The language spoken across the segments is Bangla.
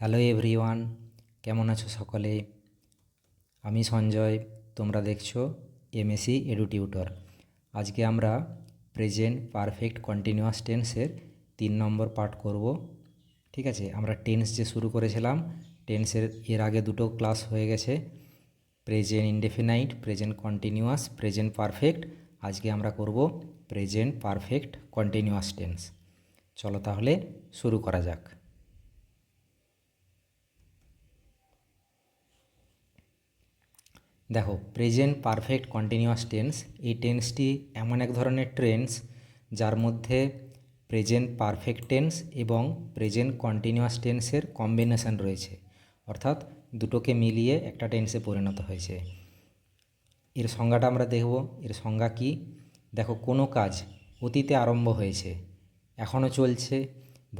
হ্যালো এভরিওয়ান, কেমন আছো সকলে? আমি সঞ্জয়, তোমরা দেখছো এমএসসি এডু টিউটর। আজকে আমরা প্রেজেন্ট পারফেক্ট কন্টিনিউয়াস টেন্সের 3 নম্বর পার্ট করব। ঠিক আছে, আমরা টেন্স যে শুরু করেছিলাম, টেন্সের এর আগে দুটো ক্লাস হয়ে গেছে, present indefinite, present continuous, present perfect. আজকে আমরা করব প্রেজেন্ট পারফেক্ট কন্টিনিউয়াস টেন্স। চলো তাহলে শুরু করা যাক। দেখো, প্রেজেন্ট পারফেক্ট কন্টিনিউয়াস টেন্স, এই টেন্সটি এমন এক ধরনের টেন্স যার মধ্যে প্রেজেন্ট পারফেক্ট টেন্স এবং প্রেজেন্ট কন্টিনিউয়াস টেন্সের কম্বিনেশন রয়েছে, অর্থাৎ দুটোকে মিলিয়ে একটা টেন্সে পরিণত হয়েছে। এর সংজ্ঞাটা আমরা দেখব। এর সংজ্ঞা কি? দেখো, কোনো কাজ অতীতে আরম্ভ হয়েছে, এখনও চলছে,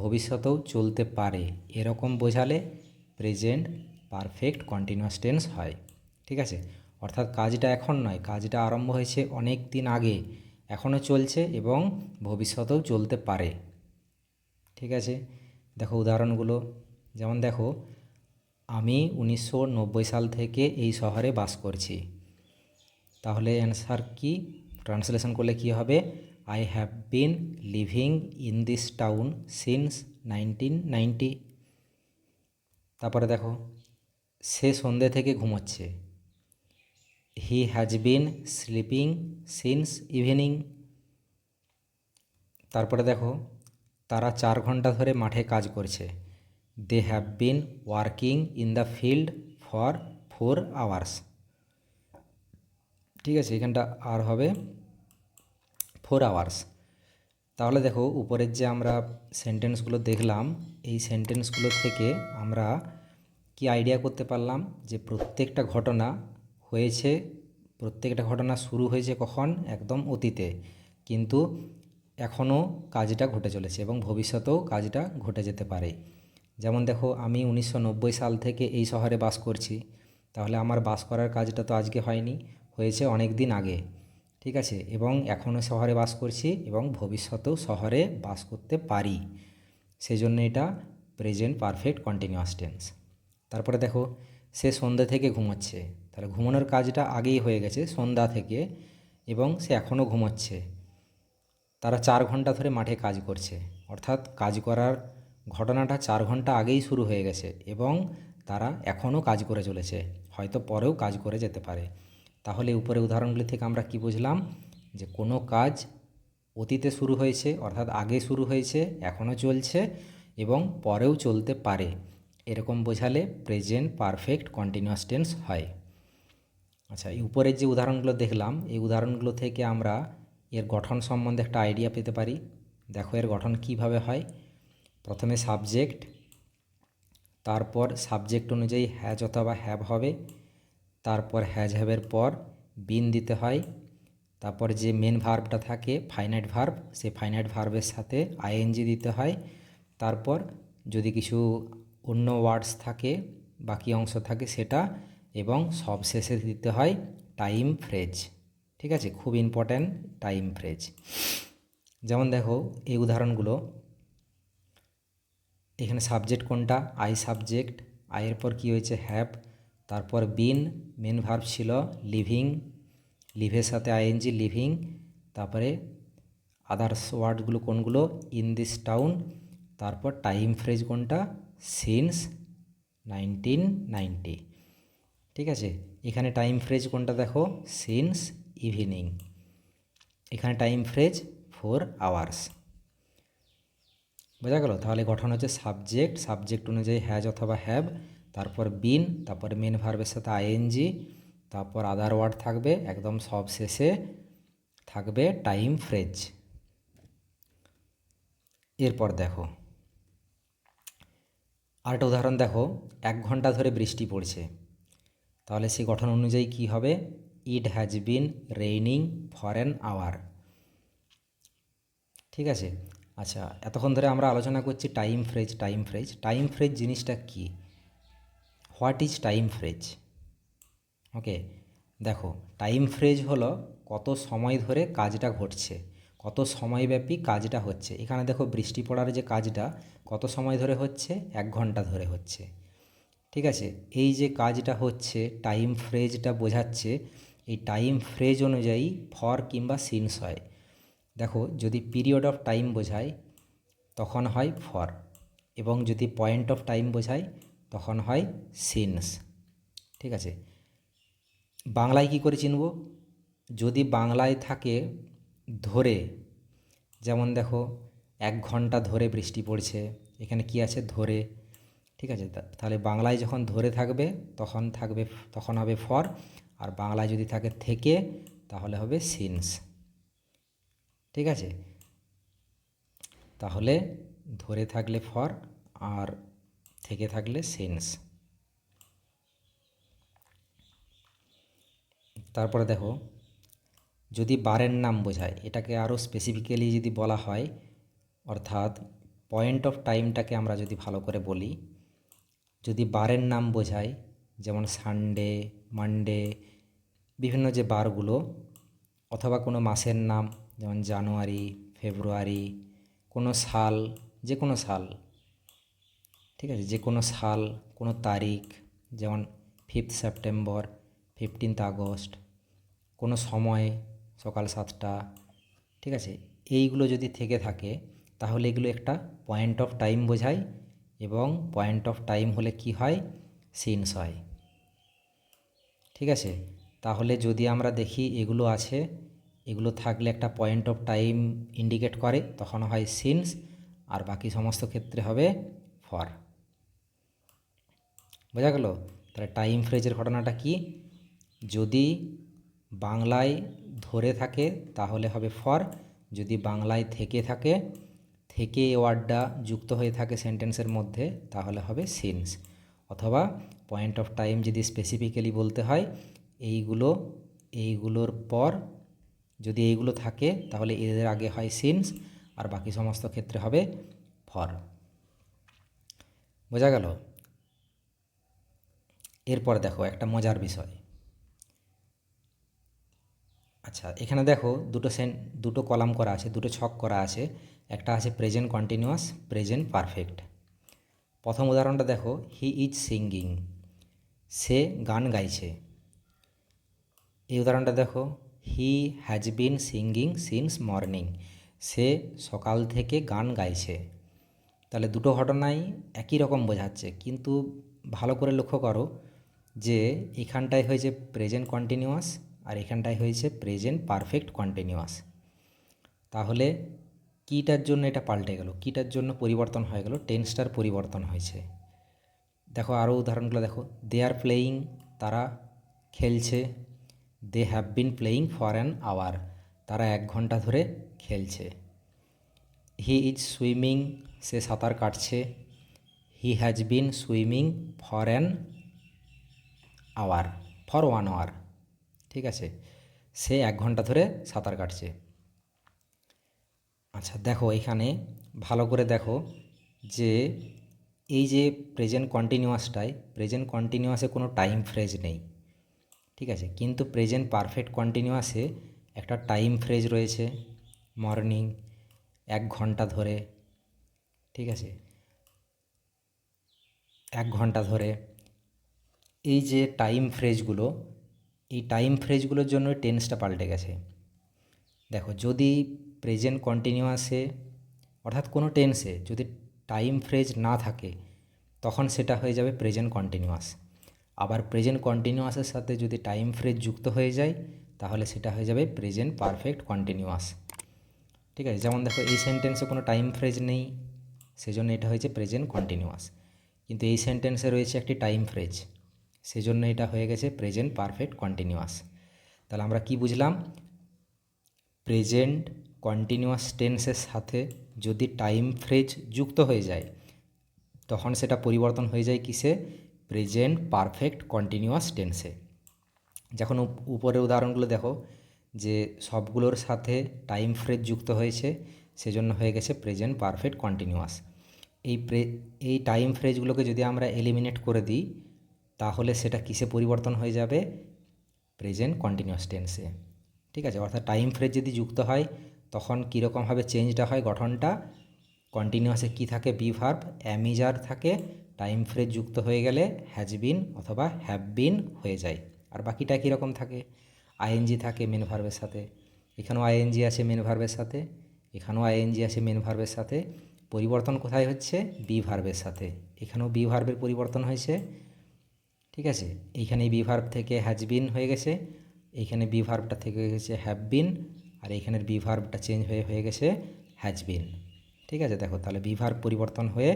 ভবিষ্যতেও চলতে পারে, এরকম বোঝালে প্রেজেন্ট পারফেক্ট কন্টিনিউয়াস টেন্স হয়। ঠিক আছে, অর্থাৎ কাজটা এখন নয়, কাজটা আরম্ভ হয়েছে অনেক দিন আগে, এখনও চলছে এবং ভবিষ্যতেও চলতে পারে। ঠিক আছে, দেখো উদাহরণগুলো। যেমন দেখো, আমি 1990 সাল থেকে এই শহরে বাস করছি। তাহলে অ্যান্সার কি? ট্রান্সলেশন করলে কি হবে? I have been living in this town since 1990। তারপরে দেখো, সে সন্ধ্যে থেকে ঘুমোচ্ছে। He has been sleeping since evening. তারপরে দেখো, তারা 4 ঘন্টা ধরে মাঠে কাজ করছে। They have been working in the field for 4 hours. ঠিক আছে, এখানটা আর হবে 4 আওয়ার্স। তাহলে দেখো, উপরের যে আমরা সেন্টেন্সগুলো দেখলাম, এই সেন্টেন্সগুলো থেকে আমরা কি আইডিয়া করতে পারলাম যে প্রত্যেকটা ঘটনা হয়েছে, প্রত্যেকটা ঘটনা শুরু হয়েছে কখন? একদম অতীতে, কিন্তু এখনও কাজটা ঘটে চলেছে এবং ভবিষ্যতেও কাজটা ঘটে যেতে পারে। যেমন দেখো, আমি 1990 সাল থেকে এই শহরে বাস করছি। তাহলে আমার বাস করার কাজটা তো আজকে হয়নি, হয়েছে অনেক দিন আগে। ঠিক আছে, এবং এখনও শহরে বাস করছি এবং ভবিষ্যতেও শহরে বাস করতে পারি, সেই জন্য এটা প্রেজেন্ট পারফেক্ট কন্টিনিউয়াস টেন্স। তারপরে দেখো, সে সন্ধ্যা থেকে ঘুমোচ্ছে। তাহলে ঘুমানোর কাজটা আগেই হয়ে গেছে, সন্ধ্যা থেকে, এবং সে এখনও ঘুমোচ্ছে। তারা 4 ঘন্টা ধরে মাঠে কাজ করছে, অর্থাৎ কাজ করার ঘটনাটা 4 ঘন্টা আগেই শুরু হয়ে গেছে এবং তারা এখনও কাজ করে চলেছে, হয়তো পরেও কাজ করে যেতে পারে। তাহলে উপরে উদাহরণগুলি থেকে আমরা কি বুঝলাম? যে কোনো কাজ অতীতে শুরু হয়েছে, অর্থাৎ আগে শুরু হয়েছে, এখনও চলছে এবং পরেও চলতে পারে, এরকম বোঝালে প্রেজেন্ট পারফেক্ট কন্টিনিউয়াস টেন্স হয়। আচ্ছা, এই উপরের যে উদাহরণগুলো দেখলাম, এই উদাহরণগুলো থেকে আমরা এর গঠন সম্বন্ধে একটা আইডিয়া পেতে পারি। দেখো এর গঠন কিভাবে হয়। প্রথমে সাবজেক্ট, তারপর সাবজেক্ট অনুযায়ী হ্যাজ অথবা হ্যাভ হবে, তারপর হ্যাজ হ্যাভের পর বিন দিতে হয়, তারপর যে মেন ভার্বটা থাকে ফাইনাইট ভার্ব, সেই ফাইনাইট ভার্বের সাথে আইএনজি দিতে হয়, তারপর যদি কিছু অন্য ওয়ার্ডস থাকে, বাকি অংশ থাকে সেটা, এবং সব শেষে দিতে হয় টাইম ফ্রেজ। ঠিক আছে, খুব ইম্পর্ট্যান্ট টাইম ফ্রেজ। যেমন দেখো এই উদাহরণগুলো, এখানে সাবজেক্ট কোনটা? আই সাবজেক্ট, আয়ের পর কী হয়েছে? হ্যাভ, তারপর বিন, মেন ভার্ব ছিল লিভিং, লিভের সাথে আইএনজি লিভিং, তারপরে আদার্স ওয়ার্ডগুলো কোনগুলো? ইন দিস টাউন, তারপর টাইম ফ্রেজ কোনটা? সিন্স 1990। ঠিক আছে, এখানে টাইম ফ্রেজ কোনটা? দেখো সিন্স ইভিনিং, এখানে টাইম ফ্রেজ 4 আওয়ার্স। বোঝা গেল? তাহলে গঠন হচ্ছে সাবজেক্ট, সাবজেক্ট অনুযায়ী হ্যাজ অথবা হ্যাভ, তারপর বিন, তারপর মেন ভার্বের সাথে আইএনজি, তারপর আদার ওয়ার্ড থাকবে, একদম সব শেষে থাকবে টাইম ফ্রেজ। এরপর দেখো আরেকটা উদাহরণ। দেখো 1 ঘন্টা ধরে বৃষ্টি পড়ছে। তাহলে সেই গঠন অনুযায়ী কি হবে? It has been raining for an hour. ঠিক আছে, আচ্ছা, এতক্ষণ ধরে আমরা আলোচনা করছি time phrase. Time phrase, time phrase জিনিসটা কি? What is time phrase? Okay, দেখো টাইম ফ্রেজ হলো কত সময় ধরে কাজটা ঘটছে, কত সময়ব্যাপী কাজটা হচ্ছে। এখানে দেখো বৃষ্টি পড়ার যে কাজটা কত সময় ধরে হচ্ছে, 1 ঘন্টা ধরে হচ্ছে। ঠিক আছে, এই যে কাজটা হচ্ছে টাইম ফ্রেজটা বোঝাচ্ছে, এই টাইম ফ্রেজ অনুযায়ী ফর কিংবা সিন্স হয়। দেখো যদি পিরিয়ড অফ টাইম বোঝায় তখন হয় ফর, এবং যদি পয়েন্ট অফ টাইম বোঝায় তখন হয় সিন্স। ঠিক আছে, বাংলায় কি করে চিনব? যদি বাংলায় থাকে ধরে, যেমন দেখো 1 ঘন্টা ধরে বৃষ্টি পড়ছে, এখানে কি আছে? ধরে। ঠিক আছে, তাহলে বাংলায় যখন ধরে থাকবে তখন হবে ফর, আর বাংলায় যদি থাকে থেকে তাহলে হবে সিন্স। ঠিক আছে, তাহলে ধরে থাকলে ফর আর থেকে থাকলে সিন্স। তারপরে দেখো যদি বারের নাম বোঝায়, এটাকে আরও স্পেসিফিক্যালি যদি বলা হয়, অর্থাৎ পয়েন্ট অফ টাইমটাকে আমরা যদি ভালো করে বলি, যদি বারের নাম বোঝায়, যেমন সানডে, মানডে, বিভিন্ন যে বারগুলো, অথবা কোনো মাসের নাম যেমন জানুয়ারি, ফেব্রুয়ারি, কোনো সাল, যে কোনো সাল, ঠিক আছে, যে কোনো সাল, কোনো তারিখ, যেমন 5 সেপ্টেম্বর, 15 আগস্ট, কোনো সময় সকাল 7টা, ঠিক আছে, এইগুলো যদি থেকে থাকে তাহলে এগুলো একটা পয়েন্ট অফ টাইম বোঝায়, এবং পয়েন্ট অফ টাইম হলে কি হয়? সিন্স হয়। ঠিক আছে, তাহলে যদি আমরা দেখি এগুলো আছে, এগুলো থাকলে একটা পয়েন্ট অফ টাইম ইন্ডিকেট করে, তখন হয় সিন্স, আর বাকি সমস্ত ক্ষেত্রে হবে ফর। বোঝা গেল? তাহলে টাইম ফ্রেজের ঘটনাটা কি? যদি বাংলায় ধরে থাকে তাহলে হবে ফর, যদি বাংলায় থেকে থাকে, থেকে ওয়ার্ডটা যুক্ত হয়ে থাকে সেন্টেন্সের মধ্যে, তাহলে হবে সিন্স। অথবা পয়েন্ট অফ টাইম যদি স্পেসিফিক্যালি বলতে হয়, এইগুলোর পর যদি এইগুলো থাকে তাহলে এদের আগে হয় সিন্স, আর বাকি সমস্ত ক্ষেত্রে হবে ফর। বোঝা গেল? এরপর দেখো একটা মজার বিষয়। আচ্ছা, এখানে দেখো দুটো কলাম করা আছে, দুটো ছক করা আছে। একটা আছে প্রেজেন্ট কন্টিনিউয়াস, প্রেজেন্ট পারফেক্ট। প্রথম উদাহরণটা দেখো, হি ইজ সিঙ্গিং, সে গান গাইছে। এই উদাহরণটা দেখো, he has been singing since morning, সে সকাল থেকে গান গাইছে। তাহলে দুটো ঘটনাই একই রকম বোঝাচ্ছে, কিন্তু ভালো করে লক্ষ্য করো যে এখানটায় হয়েছে প্রেজেন্ট কন্টিনিউয়াস, আর এখানটায় হয়েছে প্রেজেন্ট পারফেক্ট কন্টিনিউয়াস। তাহলে কিটার জন্য এটা পাল্টে গেল, কিটার জন্য পরিবর্তন হয়ে গেল, টেন্সটার পরিবর্তন হয়েছে। দেখো আরও উদাহরণগুলো দেখো, দে আর প্লেয়িং, তারা খেলছে। They have been playing for an hour, তারা 1 ঘন্টা ধরে খেলছে। হি ইজ সুইমিং, সে সাঁতার কাটছে। He has been swimming for an hour, for 1 hour. ঠিক আছে, সে 1 ঘন্টা ধরে সাঁতার কাটছে। আচ্ছা দেখো এখানে ভালো করে দেখো যে এই যে প্রেজেন্ট কন্টিনিউয়াসে কোনো টাইম ফ্রেজ নেই। ঠিক আছে, কিন্তু প্রেজেন্ট পারফেক্ট কন্টিনিউয়াসে একটা টাইম ফ্রেজ রয়েছে, মর্নিং, 1 ঘন্টা ধরে। ঠিক আছে, 1 ঘন্টা ধরে। এই যে এই টাইম ফ্রেজগুলোর জন্য টেন্সটা পাল্টে গেছে। দেখো যদি প্রেজেন্ট কন্টিনিউয়াসে, অর্থাৎ কোনো টেন্সে যদি টাইম ফ্রেজ না থাকে তখন সেটা হয়ে যাবে প্রেজেন্ট কন্টিনিউয়াস। আবার প্রেজেন্ট কন্টিনিউয়াসের সাথে যদি টাইম ফ্রেজ যুক্ত হয়ে যায় তাহলে সেটা হয়ে যাবে প্রেজেন্ট পারফেক্ট কন্টিনিউয়াস। ঠিক আছে, যেমন দেখো এই সেন্টেন্সে কোনো টাইম ফ্রেজ নেই, সেজন্য এটা হয়েছে প্রেজেন্ট কন্টিনিউয়াস। কিন্তু এই সেন্টেন্সে রয়েছে একটি টাইম ফ্রেজ, সেজন্য এটা হয়ে গেছে প্রেজেন্ট পারফেক্ট কন্টিনিউয়াস। তাহলে আমরা কি বুঝলাম? প্রেজেন্ট কন্টিনিউয়াস টেন্সের সাথে যদি টাইম ফ্রেজ যুক্ত হয়ে যায় তখন সেটা পরিবর্তন হয়ে যায় কিসে? প্রেজেন্ট পারফেক্ট কন্টিনিউয়াস টেন্সে। যখন উপরের উদাহরণগুলো দেখো যে সবগুলোর সাথে টাইম ফ্রেজ যুক্ত হয়েছে, সেজন্য হয়ে গেছে প্রেজেন্ট পারফেক্ট কন্টিনিউয়াস। এই টাইম ফ্রেজগুলোকে যদি আমরা এলিমিনেট করে দিই তাহলে সেটা কিসে পরিবর্তন হয়ে যাবে? প্রেজেন্ট কন্টিনিউয়াস টেন্সে। ঠিক আছে, অর্থাৎ টাইম ফ্রেজ যদি যুক্ত হয় তখন কীরকমভাবে চেঞ্জটা হয় গঠনটা, কন্টিনিউয়াসে কি থাকে, বি ভার্ব, অ্যামিজার থাকে, টাইম ফ্রেজ যুক্ত হয়ে গেলে হ্যাজ বিন অথবা হ্যাভ বিন হয়ে যায়। আর বাকিটা কীরকম থাকে, আইএনজি থাকে মেন ভার্বের সাথে, এখানেও আইএনজি আছে মেন ভার্বের সাথে, এখানেও আইএনজি আছে মেন ভার্বের সাথে। পরিবর্তন কোথায় হচ্ছে, বি ভার্বের সাথে, এখানেও বি ভার্বের পরিবর্তন হয়েছে। ঠিক আছে, এইখানে বি ভার্ব থেকে হ্যাজ বিন হয়ে গেছে, এইখানে বি ভার্বটা থেকে হয়ে গেছে হ্যাভ বিন, আর এইখানের বি ভার্বটা চেঞ্জ হয়ে গেছে হ্যাজ বিন। ঠিক আছে, দেখো তাহলে বি ভার্ব পরিবর্তন হয়ে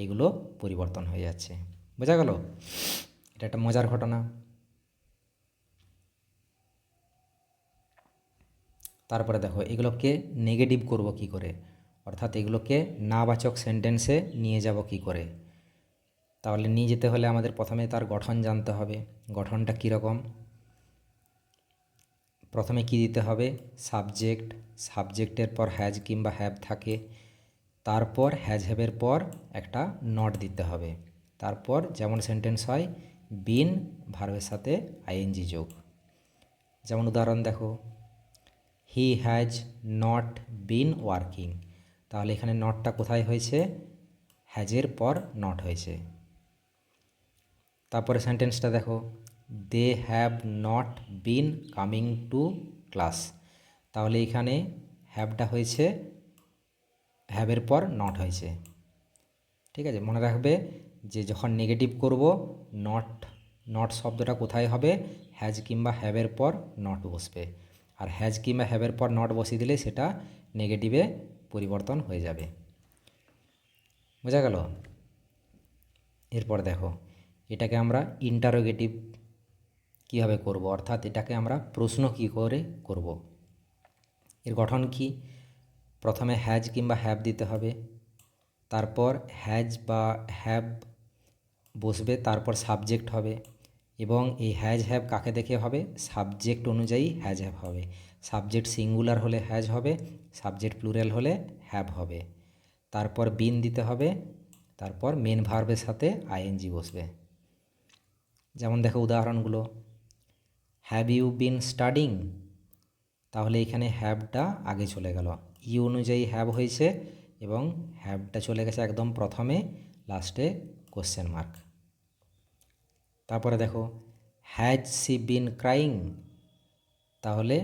এগুলো পরিবর্তন হয়ে যাচ্ছে। বোঝা গেল? এটা একটা মজার ঘটনা। তারপরে দেখো এগুলোকে নেগেটিভ করব কি করে, অর্থাৎ এগুলোকে নাবাচক সেন্টেন্সে নিয়ে যাব কি করে। তাহলে নিয়ে যেতে হলে আমাদের প্রথমে তার গঠন জানতে হবে। গঠনটা কীরকম, প্রথমে কি দিতে হবে, সাবজেক্ট, সাবজেক্টের পর হ্যাজ কিংবা হ্যাভ থাকে, তারপর হ্যাজ হ্যাভের পর একটা নট দিতে হবে, তারপর যেমন সেন্টেন্স হয় বিন ভার্বের সাথে আইএনজি যোগ। যেমন উদাহরণ দেখো, he has not been working, তাহলে এখানে নটটা কোথায় হয়েছে, হ্যাজের পর নট হয়েছে। তারপরে সেন্টেন্সটা দেখো, they have not been coming to class, তাহলে এখানে হ্যাভটা হয়েছে হ্যাভের পর নট হয়েছে। ঠিক আছে, মনে রাখবে যে যখন নেগেটিভ করব নট, নট শব্দটা কোথায় হবে, হ্যাজ কিংবা হ্যাভের পর নট বসবে, আর হ্যাজ কিংবা হ্যাভের পর নট বসিয়ে দিলে সেটা নেগেটিভে পরিবর্তন হয়ে যাবে। বোঝা গেল? এরপর দেখো এটাকে আমরা ইন্টারোগেটিভ কীভাবে করব, অর্থাৎ এটাকে আমরা প্রশ্ন কী করে করব। এর গঠন কি, প্রথমে হ্যাজ কিংবা হ্যাভ দিতে হবে, তারপর হ্যাজ বা হ্যাভ বসবে, তারপর সাবজেক্ট হবে, এবং এই হ্যাজ হ্যাভ কাকে দেখে হবে, সাবজেক্ট অনুযায়ী হ্যাজ হ্যাভ হবে। সাবজেক্ট সিঙ্গুলার হলে হ্যাজ হবে, সাবজেক্ট প্লুরাল হলে হ্যাভ হবে। তারপর বিন দিতে হবে, তারপর মেন ভার্বের সাথে আইএনজি বসবে। যেমন দেখো উদাহরণগুলো, হ্যাভ ইউ বিন স্টাডিং, তাহলে এখানে হ্যাভটা আগে চলে গেল, ইউ অনুযায়ী হ্যাভ হয়েছে এবং হ্যাভটা চলে গেছে একদম প্রথমে, লাস্টে কোশ্চেন মার্ক। তারপরে দেখো, হ্যাজ সি বিন ক্রাইং, তাহলে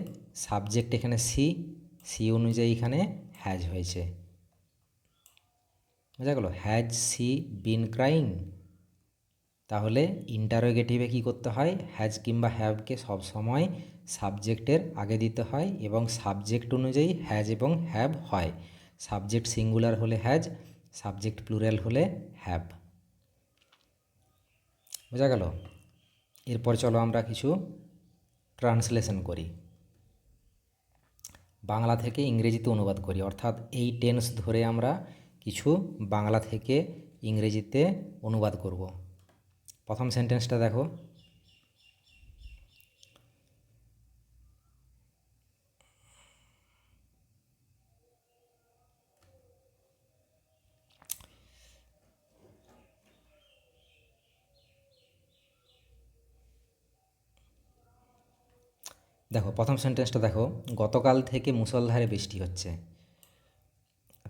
সাবজেক্ট এখানে সি, সি অনুযায়ী এখানে হ্যাজ হয়েছে। বোঝা গেল, হ্যাজ সি বিন ক্রাইং। তাহলে ইন্টারোগেটিভে কী করতে হয়, হ্যাজ কিংবা হ্যাভকে সবসময় সাবজেক্টের আগে দিতে হয় এবং সাবজেক্ট অনুযায়ী হ্যাজ এবং হ্যাভ হয়। সাবজেক্ট সিঙ্গুলার হলে হ্যাজ, সাবজেক্ট প্লুরাল হলে হ্যাভ। বোঝা গেল? এরপর চলো আমরা কিছু ট্রান্সলেশন করি, বাংলা থেকে ইংরেজিতে অনুবাদ করি, অর্থাৎ এই টেন্স ধরে আমরা কিছু বাংলা থেকে ইংরেজিতে অনুবাদ করব। প্রথম সেন্টেন্সটা দেখো, দেখো প্রথম সেন্টেন্সটা দেখো, গতকাল থেকে মুষলধারে বৃষ্টি হচ্ছে,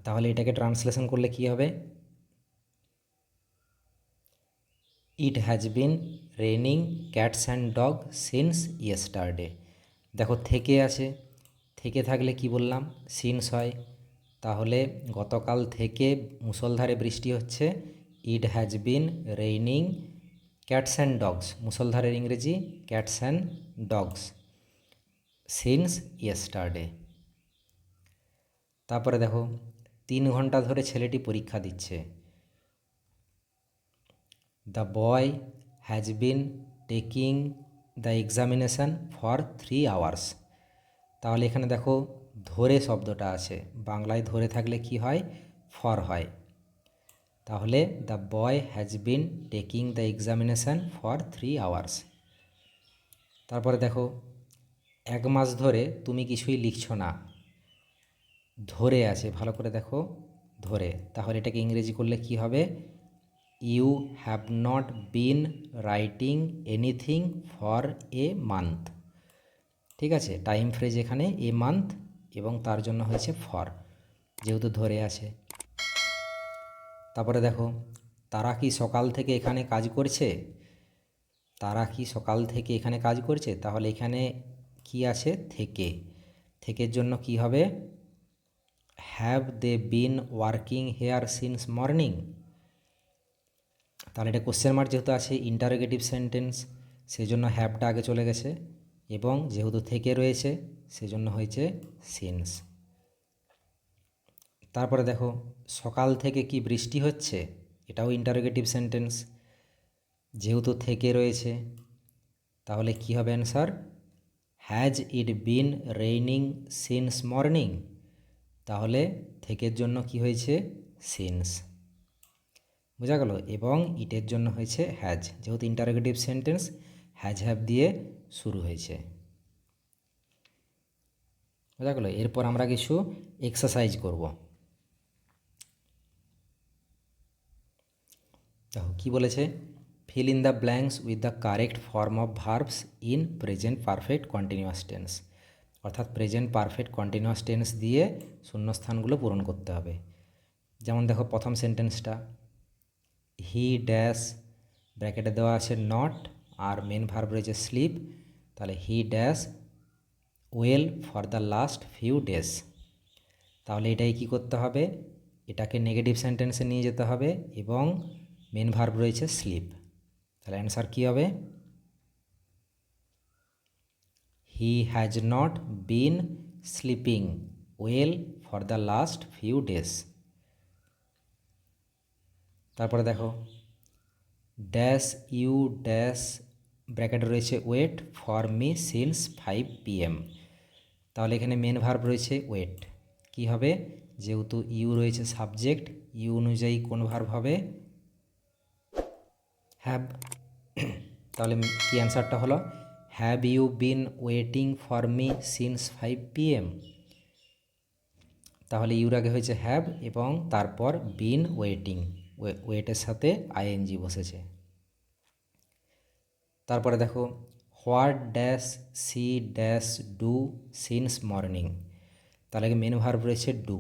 তাহলে এটাকে ট্রান্সলেশন করলে কি হবে, it has been raining cats and dog since yesterday. দেখো থেকে আছে, থেকে থাকলে কি বললাম, সিন্স হয়, তাহলে গতকাল থেকে মুষলধারে বৃষ্টি হচ্ছে, it has been raining cats and dogs, মুষলধারের ইংরেজি cats and dogs, since yesterday. তারপরে দেখো 3 ঘন্টা ধরে ছেলেটি পরীক্ষা দিচ্ছে, the boy has been taking the examination for 3 hours. তাহলে এখানে দেখো ধরে শব্দটা আছে, বাংলায় ধরে থাকলে কি হয়, ফর হয়, তাহলে the boy has been taking the examination for 3 hours. তারপরে দেখো 1 মাস ধরে তুমি কিছুই লিখছো না, ধরে আছে, ভালো করে দেখো ধরে, তাহলে এটাকে ইংরেজি করলে কি হবে, you have not been writing anything for a month. ঠিক আছে, টাইম ফ্রেজ এখানে এ মান্থ এবং তার জন্য হয়েছে ফর, যেহেতু ধরে আছে। তারপরে দেখো, তারা কি সকাল থেকে এখানে কাজ করছে? তারা কি সকাল থেকে এখানে কাজ করছে? তাহলে এখানে কি আছে? থেকে। থেকের জন্য কি হবে? Have they been working here since morning. তাহলে এটা কোশ্চেন মার্ক যেহেতু আছে, ইন্টারোগেটিভ সেন্টেন্স, সেজন্য হ্যাভটা আগে চলে গেছে, এবং যেহেতু থেকে রয়েছে সেজন্য হয়েছে সিন্স। তারপরে দেখো, সকাল থেকে কি বৃষ্টি হচ্ছে? এটাও ইন্টারোগেটিভ সেন্টেন্স, যেহেতু থেকে রয়েছে, তাহলে কি হবে answer? Has it been raining since morning. তাহলে থেকের জন্য কি হয়েছে? সিন্স। বোঝা গেল? এবং ইটের জন্য হয়েছে হ্যাজ, যেহেতু ইন্টারোগেটিভ সেন্টেন্স হ্যাজ হ্যাভ দিয়ে শুরু হয়েছে। বোঝা গেল? এরপর আমরা কিছু এক্সারসাইজ করব। দেখো কী বলেছে, fill in the blanks with the correct form of verbs in present perfect continuous tense. অর্থাৎ প্রেজেন্ট পারফেক্ট কন্টিনিউয়াস টেন্স দিয়ে শূন্যস্থানগুলো পূরণ করতে হবে। যেমন দেখো প্রথম সেন্টেন্সটা, হি ড্যাশ, ব্র্যাকেটে দেওয়া আছে নট, আর মেন ভার্ব রয়েছে স্লিপ, তাহলে he dash well for the last few days. তাহলে এটাই কি করতে হবে? এটাকে নেগেটিভ সেন্টেন্সে নিয়ে যেতে হবে, এবং মেন ভার্ব রয়েছে স্লিপ। তাহলে অ্যান্সার কী হবে? He has not been sleeping well for the last few days. তারপরে দেখো, ড্যাশ ইউ ড্যাশ, ব্র্যাকেট রয়েছে wait for me since 5 PM। তাহলে এখানে মেন ভার্ব রয়েছে ওয়েট, কি হবে? যেহেতু ইউ রয়েছে সাবজেক্ট, ইউ অনুযায়ী কোন ভার্ব হবে? হ্যাভ। তাহলে কি অ্যান্সারটা হলো? Have you been waiting for me since 5 PM। তাহলে ইউর আগে হয়েছে হ্যাভ, এবং তারপর বিন ওয়েটিং, ওয়েটের সাথে আইএনজি বসেছে। তারপরে দেখো, what dash she dash do since morning. তাহলে মেন ভার্ব রয়েছে ডু,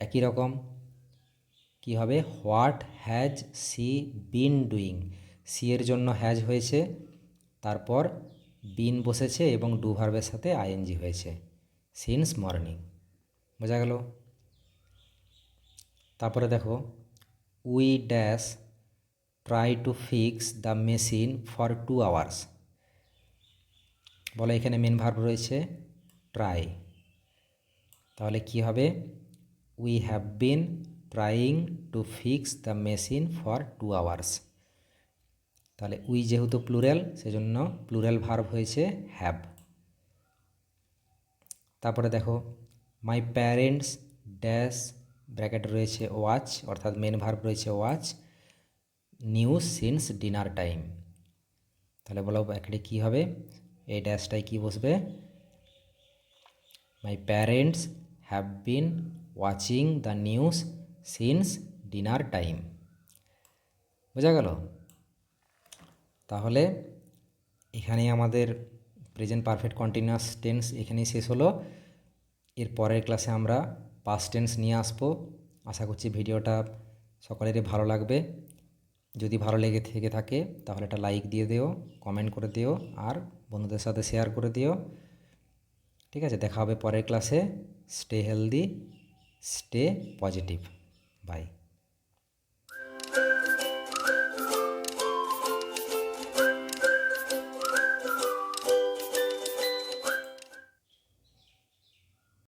একই রকম কি হবে? What has she been doing. She এর জন্য হ্যাজ হয়েছে, তারপর বিন বসেছে এবং ডু ভার্বের সাথে আইএনজি হয়েছে, সিন্স মর্নিং। বোঝা গেল? তারপরে দেখো, we dash try to fix the machine for 2 hours। বলে এখানে মেন ভার্ব রয়েছে ট্রাই, তাহলে কি হবে? We have been trying to fix the machine for 2 hours। তাহলে উই যেহেতু প্লুরাল, সেজন্য প্লুরাল ভার্ব হয়েছে হ্যাভ। তারপরে দেখো, মাই প্যারেন্টস ড্যাশ, ব্র্যাকেট রয়েছে ওয়াচ, অর্থাৎ মেন ভার্ব রয়েছে watch news since dinner time. তাহলে বলো ব্র্যাকেটে কী হবে? এই ড্যাশটাই কি বসবে? My parents have been watching the news since dinner time. বোঝা গেল? তাহলে এখানেই আমাদের প্রেজেন্ট পারফেক্ট কন্টিনিউয়াস টেন্স এখানেই শেষ হলো। এর পরের ক্লাসে আমরা পাস্ট টেন্স নিয়ে আসবো। আশা করছি ভিডিওটা সকলেরই ভালো লাগবে। যদি ভালো লেগে থেকে থাকে তাহলে একটা লাইক দিয়ে দিও, কমেন্ট করে দিও, আর বন্ধুদের সাথে শেয়ার করে দিও। ঠিক আছে, দেখা হবে পরের ক্লাসে। Stay healthy, stay positive. By.